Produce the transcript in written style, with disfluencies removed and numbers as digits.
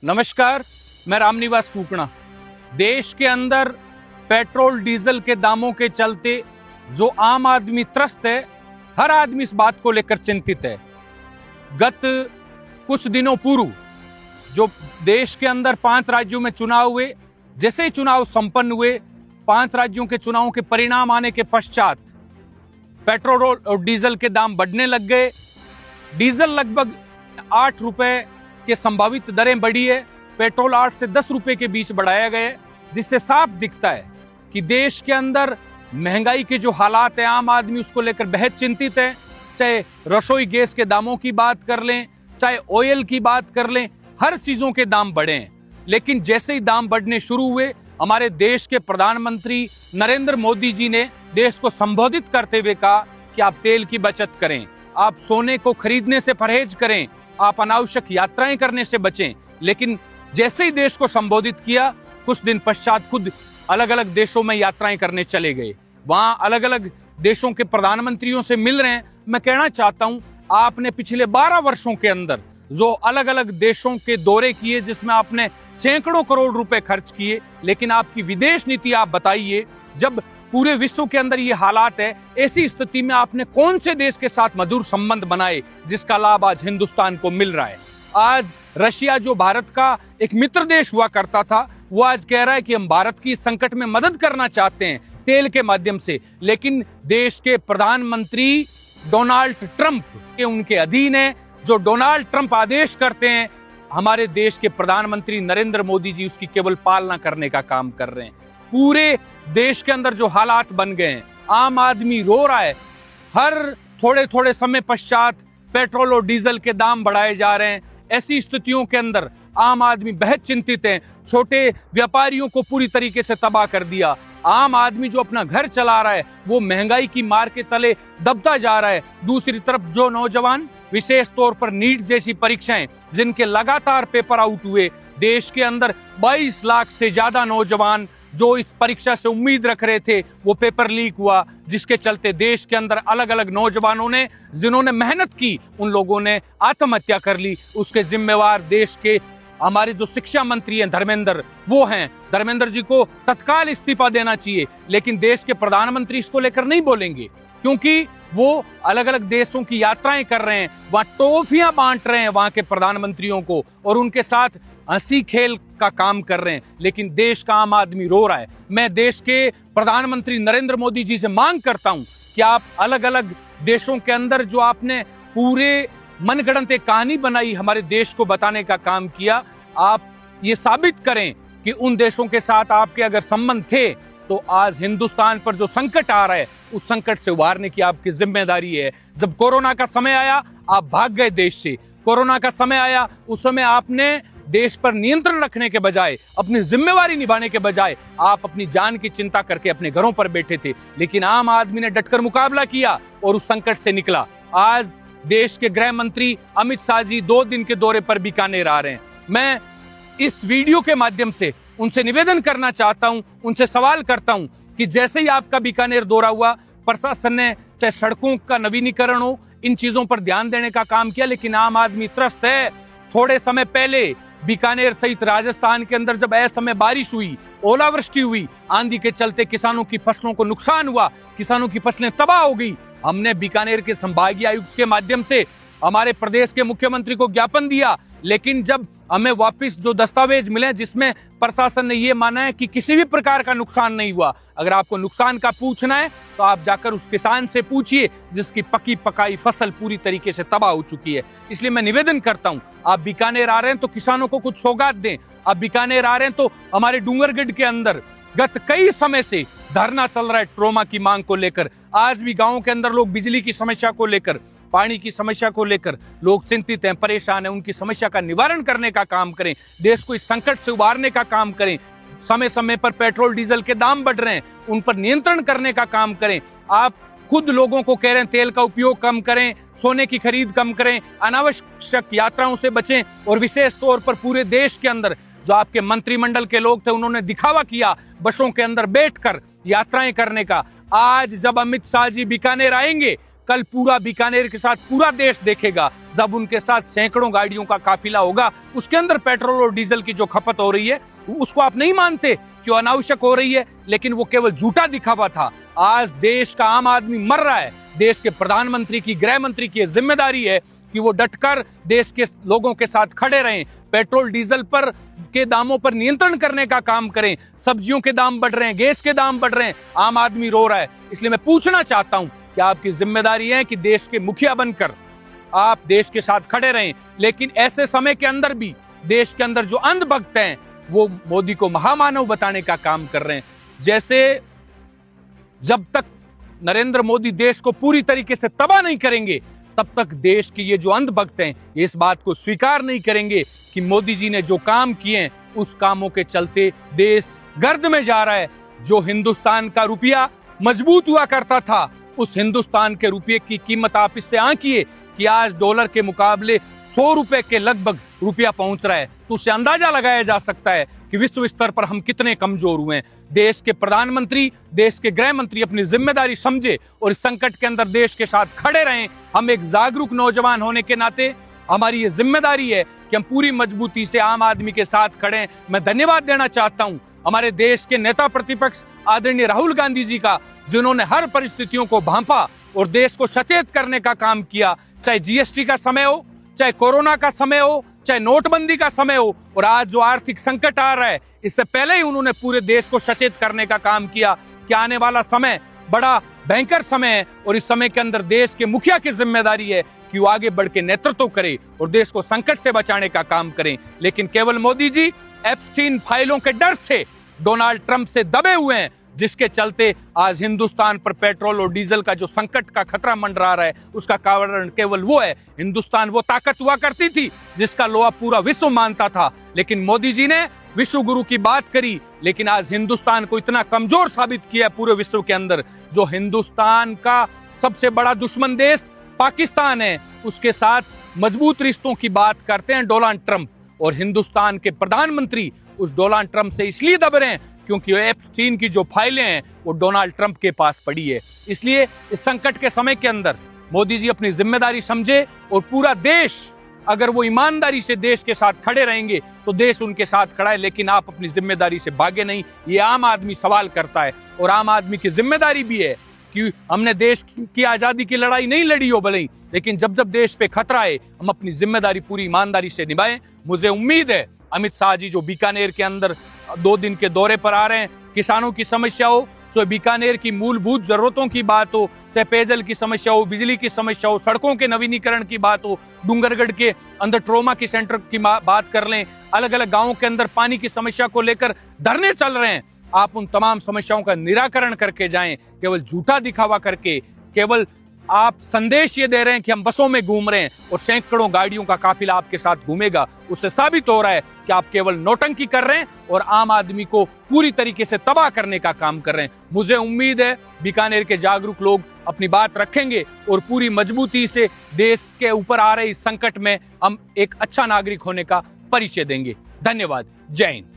नमस्कार, मैं रामनिवास कुकणा। देश के अंदर पेट्रोल डीजल के दामों के चलते जो आम आदमी त्रस्त है, हर आदमी इस बात को लेकर चिंतित है। गत कुछ दिनों पूर्व जो देश के अंदर 5 राज्यों में चुनाव हुए, जैसे ही चुनाव संपन्न हुए, 5 राज्यों के चुनावों के परिणाम आने के पश्चात पेट्रोल और डीजल के दाम बढ़ने लग गए। डीजल लगभग 8 रुपए के संभावित दरें बढ़ी है, पेट्रोल 8 से 10 रुपए के बीच बढ़ाया गया है, जिससे साफ दिखता है कि देश के अंदर महंगाई के जो हालात है, आम आदमी उसको लेकर बेहद चिंतित है। चाहे रसोई गैस के दामों की बात कर लें, चाहे ऑयल की बात कर लें, हर चीजों के दाम बढ़े हैं। लेकिन जैसे ही दाम बढ़ने शुरू हुए, हमारे देश के प्रधानमंत्री नरेंद्र मोदी जी ने देश को संबोधित करते हुए कहा कि आप तेल की बचत करें, आप सोने को खरीदने से परहेज करें, आप अनावश्यक यात्राएं करने से बचें। लेकिन जैसे ही देश को संबोधित किया, कुछ दिन पश्चात खुद अलग अलग देशों में यात्राएं करने चले गए, वहां अलग अलग देशों के प्रधानमंत्रियों से मिल रहे हैं। मैं कहना चाहता हूं, आपने पिछले 12 वर्षों के अंदर जो अलग अलग देशों के दौरे किए, जिसमें आपने सैकड़ों करोड़ रुपए खर्च किए, लेकिन आपकी विदेश नीति आप बताइए। जब पूरे विश्व के अंदर ये हालात है, ऐसी स्थिति में आपने कौन से देश के साथ मधुर संबंध बनाए जिसका लाभ आज हिंदुस्तान को मिल रहा है। आज रशिया, जो भारत का एक मित्र देश हुआ करता था, वो आज कह रहा है कि हम भारत की संकट में मदद करना चाहते हैं तेल के माध्यम से। लेकिन देश के प्रधानमंत्री डोनाल्ड ट्रंप के उनके अधीन है। जो डोनाल्ड ट्रंप आदेश करते हैं, हमारे देश के प्रधानमंत्री नरेंद्र मोदी जी उसकी केवल पालना करने का काम कर रहे हैं। पूरे देश के अंदर जो हालात बन गए हैं, आम आदमी रो रहा है। हर थोड़े थोड़े समय पश्चात पेट्रोल और डीजल के दाम बढ़ाए जा रहे हैं। ऐसी स्थितियों के अंदर आम आदमी बेहद चिंतित है। छोटे व्यापारियों को पूरी तरीके से तबाह कर दिया। आम आदमी जो अपना घर चला रहा है, वो महंगाई की मार के तले दबता जा रहा है। दूसरी तरफ जो नौजवान, विशेष तौर पर नीट जैसी परीक्षाएं जिनके लगातार पेपर आउट हुए, देश के अंदर 22 लाख से ज्यादा नौजवान जो इस परीक्षा से उम्मीद रख रहे थे, वो पेपर लीक हुआ, जिसके चलते देश के अंदर अलग अलग नौजवानों ने, जिन्होंने मेहनत की, उन लोगों ने आत्महत्या कर ली। उसके जिम्मेवार देश के हमारे जो शिक्षा मंत्री हैं धर्मेंद्र, वो हैं। धर्मेंद्र जी को तत्काल इस्तीफा देना चाहिए। लेकिन देश के प्रधानमंत्री इसको लेकर नहीं बोलेंगे, क्योंकि वो अलग अलग देशों की यात्राएं कर रहे हैं, वहां टॉफियां बांट रहे हैं वहां के प्रधानमंत्रियों को, और उनके साथ हंसी खेल का काम कर रहे हैं। लेकिन देश का आम आदमी रो रहा है। मैं देश के प्रधानमंत्री नरेंद्र मोदी जी से मांग करता हूं कि आप अलग अलग देशों के अंदर जो आपने पूरे मनगढ़ंत एक कहानी बनाई, हमारे देश को बताने का काम किया, आप ये साबित करें कि उन देशों के साथ आपके अगर संबंध थे, तो आज हिंदुस्तान पर जो संकट आ रहा है, उस संकट से उबारने की आपकी जिम्मेदारी है। जब कोरोना का समय आया, आप भाग गए देश से। कोरोना का समय आया, उस समय आपने देश पर नियंत्रण रखने के बजाय, अपनी जिम्मेवारी निभाने के बजाय, आप अपनी जान की चिंता करके अपने घरों पर बैठे थे। लेकिन आम आदमी ने डटकर मुकाबला किया और उस संकट से निकला। आज देश के गृह मंत्री अमित शाह जी 2 दिन के दौरे पर बीकानेर आ रहे हैं। मैं इस वीडियो के माध्यम से उनसे निवेदन करना चाहता हूं, उनसे सवाल करता हूं कि जैसे ही आपका बीकानेर दौरा हुआ, प्रशासन ने चाहे सड़कों का नवीनीकरण हो, इन चीजों पर ध्यान देने का काम किया, लेकिन आम आदमी त्रस्त है। थोड़े समय पहले बीकानेर सहित राजस्थान के अंदर जब असमय बारिश हुई, ओलावृष्टि हुई, आंधी के चलते किसानों की फसलों को नुकसान हुआ, किसानों की फसलें तबाह हो गई। हमने बीकानेर के संभागीय आयुक्त के माध्यम से हमारे प्रदेश के मुख्यमंत्री को ज्ञापन दिया, लेकिन जब हमें वापस जो दस्तावेज मिले, जिसमें प्रशासन ने यह माना है कि किसी भी प्रकार का नुकसान नहीं हुआ। अगर आपको नुकसान का पूछना है, तो आप जाकर उस किसान से पूछिए जिसकी पकी पकाई फसल पूरी तरीके से तबाह हो चुकी है। इसलिए मैं निवेदन करता हूं, आप बीकानेर आ रहे हैं तो किसानों को कुछ सौगात दें। आप बीकानेर आ रहे हैं तो हमारे डूंगरगढ़ के अंदर गत कई समय से धरना चल रहा है ट्रोमा की मांग को लेकर। आज भी गांवों के अंदर लोग बिजली की समस्या को लेकर, पानी की समस्या को लेकर लोग चिंतित हैं, परेशान हैं। उनकी समस्या का निवारण करने का काम करें, देश को इस संकट से उबारने का काम करें। समय समय पर पेट्रोल डीजल के दाम बढ़ रहे हैं, उन पर नियंत्रण करने का काम करें। आप खुद लोगों को कह रहे हैं तेल का उपयोग कम करें, सोने की खरीद कम करें, अनावश्यक यात्राओं से बचें। और विशेष तौर पर पूरे देश के अंदर जो आपके मंत्रिमंडल के लोग थे, उन्होंने दिखावा किया बसों के अंदर बैठकर यात्राएं करने का। आज जब अमित शाह जी बीकानेर आएंगे, कल पूरा बीकानेर के साथ पूरा देश देखेगा जब उनके साथ सैकड़ों गाड़ियों का काफिला होगा, उसके अंदर पेट्रोल और डीजल की जो खपत हो रही है उसको आप नहीं मानते कि वो अनावश्यक हो रही है, लेकिन वो केवल झूठा दिखावा था। आज देश का आम आदमी मर रहा है। देश के प्रधानमंत्री की, गृह मंत्री की जिम्मेदारी है कि वो डटकर देश के लोगों के साथ खड़े रहें, पेट्रोल डीजल पर के दामों पर नियंत्रण करने का काम करें। सब्जियों के दाम बढ़ रहे हैं, गैस के दाम बढ़ रहे हैं, आम आदमी रो रहा है। इसलिए मैं पूछना चाहता हूं कि आपकी जिम्मेदारी है कि देश के मुखिया बनकर आप देश के साथ खड़े रहें, लेकिन ऐसे समय के अंदर भी देश के अंदर जो अंधभक्त हैं वो मोदी को महामानव बताने का काम कर रहे हैं। जैसे जब तक नरेंद्र मोदी देश को पूरी तरीके से तबाह नहीं करेंगे तब तक देश के ये जो अंधभक्त हैं ये इस बात को स्वीकार नहीं करेंगे कि मोदी जी ने जो काम किए हैं उस कामों के चलते देश गर्द में जा रहा है। जो हिंदुस्तान का रुपया मजबूत हुआ करता था, उस हिंदुस्तान के रुपये की कीमत आप इससे आंकिए कि आज डॉलर के मुकाबले 100 रुपए के लगभग रुपया पहुंच रहा है। तो उससे अंदाजा लगाया जा सकता है कि विश्व स्तर पर हम कितने कमजोर हुए हैं। देश के प्रधानमंत्री, देश के गृह मंत्री अपनी जिम्मेदारी समझे और इस संकट के अंदर देश के साथ खड़े रहें। हम एक जागरूक नौजवान होने के नाते हमारी ये जिम्मेदारी है कि हम पूरी मजबूती से आम आदमी के साथ खड़े हैं। मैं धन्यवाद देना चाहता हूं हमारे देश के नेता प्रतिपक्ष आदरणीय राहुल गांधी जी का, जिन्होंने हर परिस्थितियों को भांपा और देश को सचेत करने का काम किया। चाहे जीएसटी का समय हो, चाहे कोरोना का समय हो, चाहे नोटबंदी का समय हो, और आज जो आर्थिक संकट आ रहा है इससे पहले ही उन्होंने पूरे देश को सचेत करने का काम किया कि आने वाला समय बड़ा भयंकर समय है और इस समय के अंदर देश के मुखिया की जिम्मेदारी है कि वो आगे बढ़ के नेतृत्व करे और देश को संकट से बचाने का काम करें। लेकिन केवल मोदी जी एप्स्टीन फाइलों के डर से डोनाल्ड ट्रंप से दबे हुए हैं, जिसके चलते आज हिंदुस्तान पर पेट्रोल और डीजल का जो संकट का खतरा मंडरा रहा है उसका कारण केवल वो है। हिंदुस्तान वो ताकत हुआ करती थी जिसका लोहा पूरा विश्व मानता था, लेकिन मोदी जी ने विश्व गुरु की बात करी, लेकिन आज हिंदुस्तान को इतना कमजोर साबित किया पूरे विश्व के अंदर। जो हिंदुस्तान का सबसे बड़ा दुश्मन देश पाकिस्तान है, उसके साथ मजबूत रिश्तों की बात करते हैं डोनाल्ड ट्रंप, और हिंदुस्तान के प्रधानमंत्री उस डोनाल्ड ट्रंप से इसलिए दब रहे हैं क्योंकि एप्स्टीन की जो फाइलें हैं वो डोनाल्ड ट्रंप के पास पड़ी है। इसलिए इस संकट के समय के अंदर मोदी जी अपनी जिम्मेदारी समझे और पूरा देश, अगर वो ईमानदारी से देश के साथ खड़े रहेंगे तो देश उनके साथ खड़ा है। लेकिन आप अपनी जिम्मेदारी से भागे नहीं, ये आम आदमी सवाल करता है और आम आदमी की जिम्मेदारी भी है कि हमने देश की आजादी की लड़ाई नहीं लड़ी हो भले ही, लेकिन जब जब देश पे खतरा है हम अपनी जिम्मेदारी पूरी ईमानदारी से निभाएं। मुझे उम्मीद है अमित शाह जी जो बीकानेर के अंदर 2 दिन के दौरे पर आ रहे हैं, किसानों की समस्या हो, चाहे बीकानेर की मूलभूत जरूरतों की बात हो, चाहे पेयजल की समस्या हो, बिजली की समस्या हो, सड़कों के नवीनीकरण की बात हो, डूंगरगढ़ के अंदर ट्रोमा की सेंटर की बात कर लें, अलग अलग गांवों के अंदर पानी की समस्या को लेकर धरने चल रहे हैं, आप उन तमाम समस्याओं का निराकरण करके जाएं। केवल झूठा दिखावा करके, केवल आप संदेश ये दे रहे हैं कि हम बसों में घूम रहे हैं और सैकड़ों गाड़ियों का काफिला आपके साथ घूमेगा, उससे साबित हो रहा है कि आप केवल नौटंकी कर रहे हैं और आम आदमी को पूरी तरीके से तबाह करने का काम कर रहे हैं। मुझे उम्मीद है बीकानेर के जागरूक लोग अपनी बात रखेंगे और पूरी मजबूती से देश के ऊपर आ रहे इस संकट में हम एक अच्छा नागरिक होने का परिचय देंगे। धन्यवाद। जय हिंद।